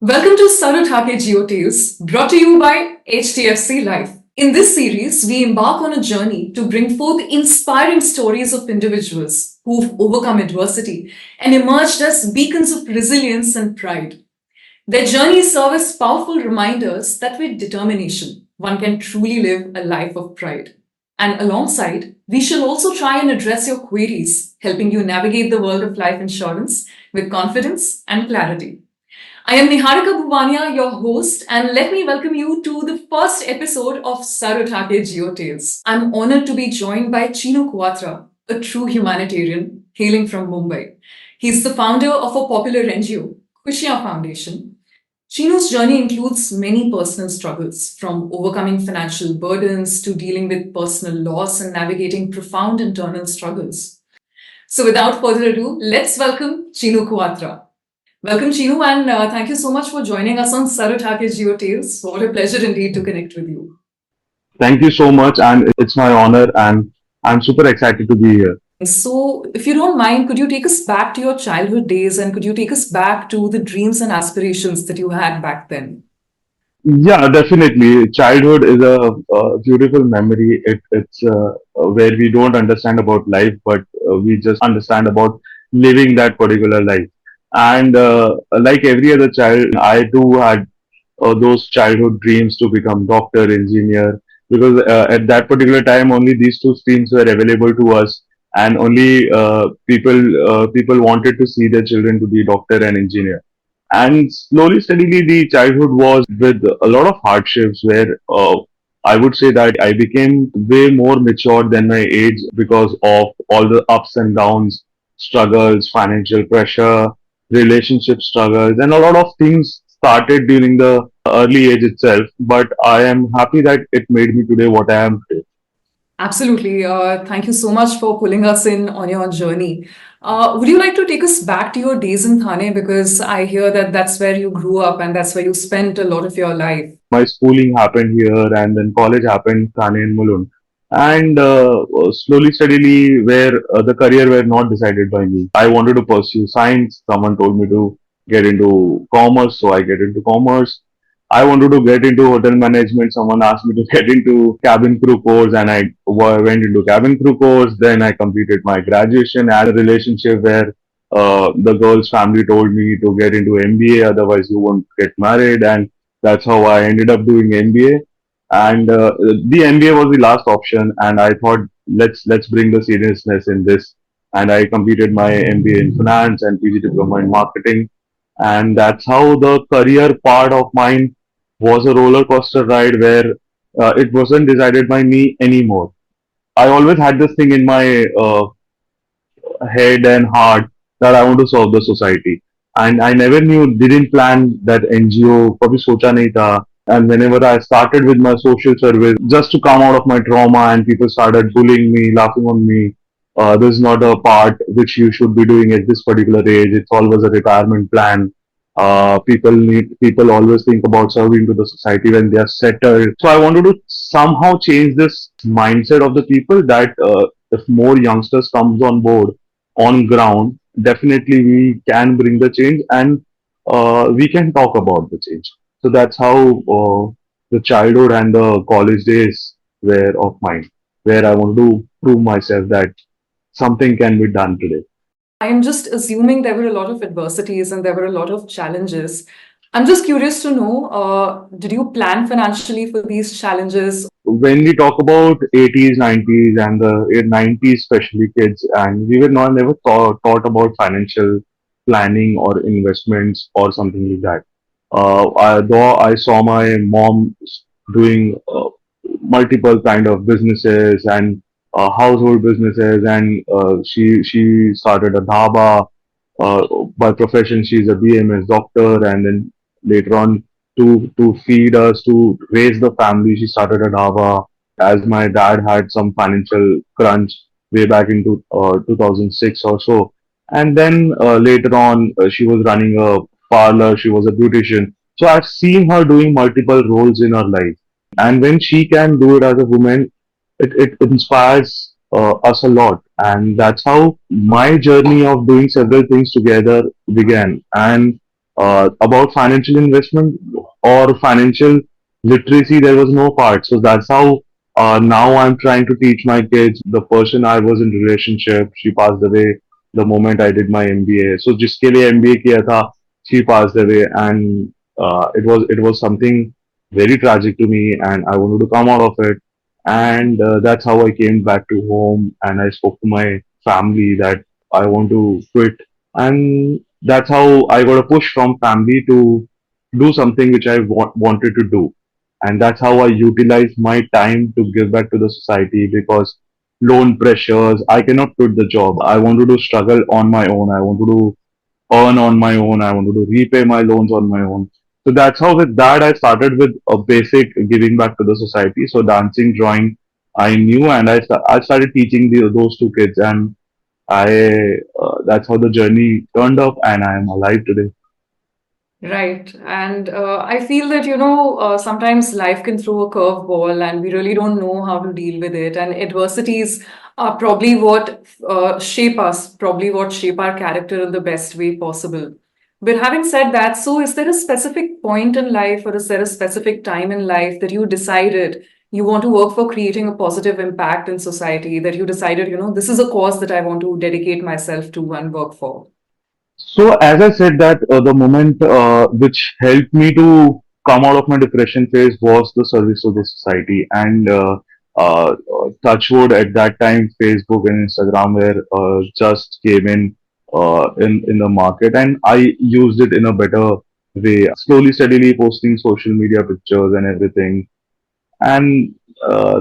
Welcome to Sarutake Geotales, brought to you by HDFC Life. In this series, we embark on a journey to bring forth inspiring stories of individuals who've overcome adversity and emerged as beacons of resilience and pride. Their journeys serve as powerful reminders that with determination, one can truly live a life of pride. And alongside, we shall also try and address your queries, helping you navigate the world of life insurance with confidence and clarity. I am Niharika Bhuwania, your host, and let me welcome you to the first episode of Sarutake Geotales. I'm honored to be joined by Chinu Kwatra, a true humanitarian hailing from Mumbai. He's the founder of a popular NGO, Khushiyaan Foundation. Chinu's journey includes many personal struggles, from overcoming financial burdens to dealing with personal loss and navigating profound internal struggles. So, without further ado, let's welcome Chinu Kwatra. Welcome, Chinu, and thank you so much for joining us on Sarutake Geotales. What a pleasure indeed to connect with you. Thank you so much, and it's my honor, and I'm super excited to be here. So, if you don't mind, could you take us back to your childhood days and could you take us back to the dreams and aspirations that you had back then? Yeah, definitely. Childhood is a beautiful memory. It's where we don't understand about life, but we just understand about living that particular life. And like every other child, I too had those childhood dreams to become doctor, engineer, because at that particular time only these two streams were available to us, and only people wanted to see their children to be doctor and engineer. And slowly, steadily, the childhood was with a lot of hardships where I would say that I became way more mature than my age because of all the ups and downs, struggles, financial pressure, relationship struggles, and a lot of things started during the early age itself. But I am happy that it made me today what I am today. Absolutely. Thank you so much for pulling us in on your journey. Would you like to take us back to your days in Thane? Because I hear that that's where you grew up and that's where you spent a lot of your life. My schooling happened here, and then college happened Thane and Mulund. And slowly, steadily, where the career were not decided by me. I wanted to pursue science. Someone told me to get into commerce, so I get into commerce. I wanted to get into hotel management. Someone asked me to get into cabin crew course, and went into cabin crew course. Then I completed my graduation. I had a relationship where the girl's family told me to get into MBA, otherwise you won't get married, and that's how I ended up doing MBA. And the MBA was the last option, and I thought let's bring the seriousness in this. And I completed my MBA in finance and PG diploma in marketing, and that's how the career part of mine was a roller coaster ride where it wasn't decided by me anymore. I always had this thing in my head and heart that I want to serve the society. And I never knew, didn't plan that NGO, kabhi socha nahi tha. And whenever I started with my social service, just to come out of my trauma, and people started bullying me, laughing on me, this is not a part which you should be doing at this particular age. It's always a retirement plan. People always think about serving to the society when they are settled. So I wanted to somehow change this mindset of the people that if more youngsters comes on board on ground, definitely we can bring the change, and we can talk about the change. So that's how the childhood and the college days were of mine, where I want to prove myself that something can be done today. I am just assuming there were a lot of adversities and there were a lot of challenges. I'm just curious to know, did you plan financially for these challenges? When we talk about 80s, 90s, and the 90s, especially kids, and we were not never taught about financial planning or investments or something like that. Though I saw my mom doing multiple kind of businesses and household businesses, and she started a dhaba. By profession, she's a BMS doctor, and then later on, to feed us, to raise the family, she started a dhaba. As my dad had some financial crunch way back into 2006 or so, and then later on, she was running a parlor. She was a beautician. So I've seen her doing multiple roles in her life, and when she can do it as a woman, it inspires us a lot. And that's how my journey of doing several things together began. And About financial investment or financial literacy, there was no part. So that's how now I'm trying to teach my kids. The person I was in relationship, she passed away the moment I did my MBA. So जिसके लिए MBA किया था, she passed away, and it was something very tragic to me, and I wanted to come out of it. And that's how I came back to home, and I spoke to my family that I want to quit, and that's how I got a push from family to do something which I wanted to do. And that's how I utilized my time to give back to the society, because loan pressures, I cannot quit the job. I wanted to struggle on my own. I wanted to earn on my own. I wanted to repay my loans on my own. So that's how, with that, I started with a basic giving back to the society. So dancing, drawing, I knew, and I started teaching those two kids, and I that's how the journey turned up, and I am alive today. Right. And I feel that, sometimes life can throw a curveball and we really don't know how to deal with it. And adversities are probably what shape us, probably what shape our character in the best way possible. But having said that, so is there a specific point in life or is there a specific time in life that you decided you want to work for creating a positive impact in society, that you decided, this is a cause that I want to dedicate myself to and work for? So as I said that the moment which helped me to come out of my depression phase was the service to the society, and touchwood at that time Facebook and Instagram were just came in the market, and I used it in a better way, slowly steadily posting social media pictures and everything. And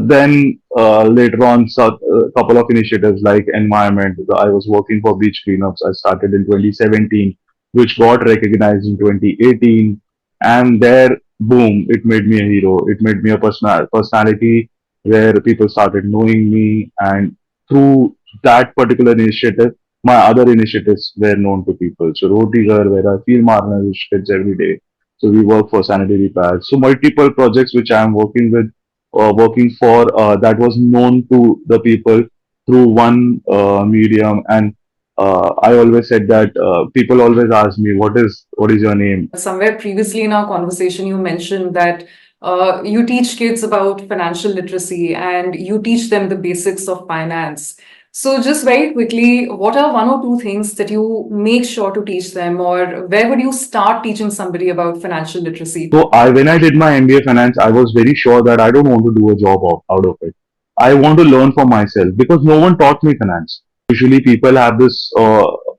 then later on, a couple of initiatives like environment. I was working for beach cleanups. I started in 2017, which got recognized in 2018, and there, boom, it made me a hero. It made me a personality where people started knowing me, and through that particular initiative, my other initiatives were known to people. So Roti Ghar, where I feel marginalized kids every day. So we work for sanitary pads. So multiple projects which I am working with, working for, that was known to the people through one medium. And I always said that people always ask me, what is your name? Somewhere previously in our conversation, you mentioned that you teach kids about financial literacy and you teach them the basics of finance. So, just very quickly, what are one or two things that you make sure to teach them, or where would you start teaching somebody about financial literacy? So when I did my MBA finance, I was very sure that I don't want to do a job out of it. I want to learn for myself, because no one taught me finance. Usually people have this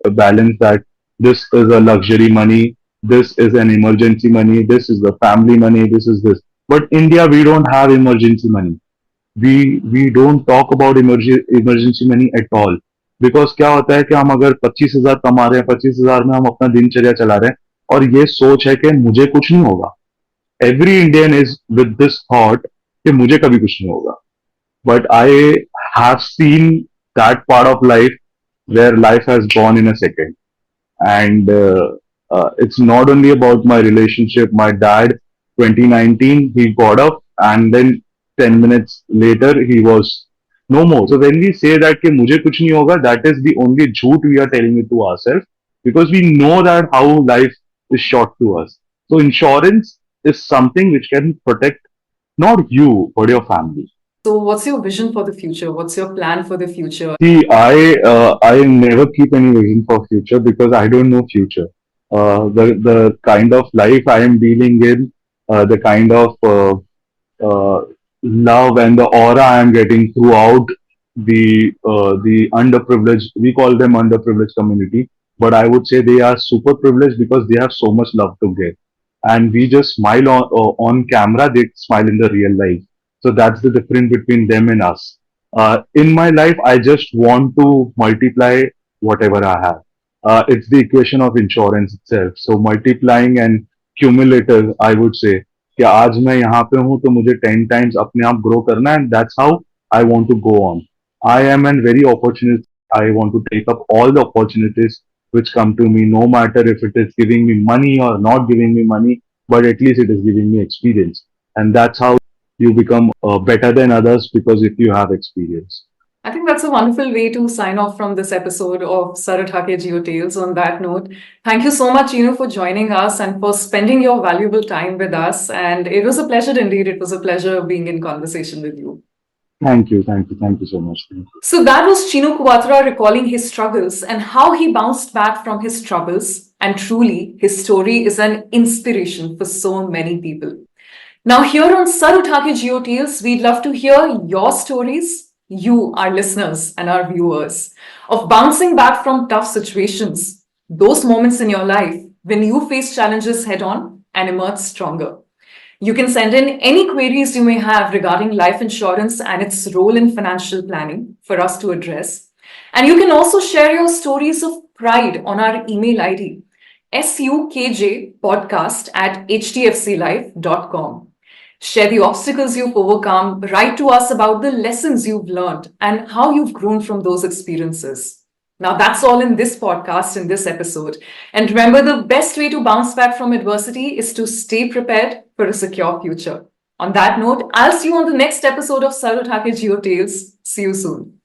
balance that this is a luxury money, this is an emergency money, this is the family money, this is this. But India, we don't have emergency money. We don't talk about emergency money at all. Because क्या होता है कि हम अगर 25,000 कमा रहे हैं, 25,000 में हम अपना दिनचर्या चला रहे हैं, और ये सोच है कि मुझे कुछ नहीं होगा. Every Indian is with this thought कि मुझे कभी कुछ नहीं होगा. But I have seen that part of life where life has gone in a second. And it's not only about my relationship. My dad, 2019, he got up, and then 10 minutes later he was no more. So when we say that कि मुझे कुछ नहीं होगा, that is the only झूठ we are telling it to ourselves, because we know that how life is short to us. So insurance is something which can protect not you but your family. So, what's your vision for the future? What's your plan for the future? See, I never keep any vision for future, because I don't know future. The kind of life I am dealing in, the kind of uh, love and the aura I am getting throughout the underprivileged. We call them underprivileged community, but I would say they are super privileged because they have so much love to give, and we just smile on camera. They smile in the real life. So that's the difference between them and us. In my life, I just want to multiply whatever I have. It's the equation of insurance itself. So multiplying and cumulative, I would say कि आज मैं यहाँ पे हूँ तो मुझे 10 times अपने आप grow करना है, and that's how I want to go on. I am a very opportunist. I want to take up all the opportunities which come to me, no matter if it is giving me money or not giving me money, but at least it is giving me experience. And that's how you become better than others, because if you have experience. I think that's a wonderful way to sign off from this episode of Saruthake Geo Tales. On that note, thank you so much, for joining us and for spending your valuable time with us. And it was a pleasure indeed. It was a pleasure being in conversation with you. Thank you so much. Thank you. So that was Chinu Kwatra recalling his struggles and how he bounced back from his troubles. And truly, his story is an inspiration for so many people. Now, here on Saruthake Geo Tales, we'd love to hear your stories, you, our listeners and our viewers, of bouncing back from tough situations, those moments in your life when you face challenges head on and emerge stronger. You can send in any queries you may have regarding life insurance and its role in financial planning for us to address. And you can also share your stories of pride on our email ID, sukjpodcast@htfclife.com. Share the obstacles you've overcome, write to us about the lessons you've learned and how you've grown from those experiences. Now, that's all in this podcast, in this episode. And remember, the best way to bounce back from adversity is to stay prepared for a secure future. On that note, I'll see you on the next episode of Saruthake Geo Tales. See you soon.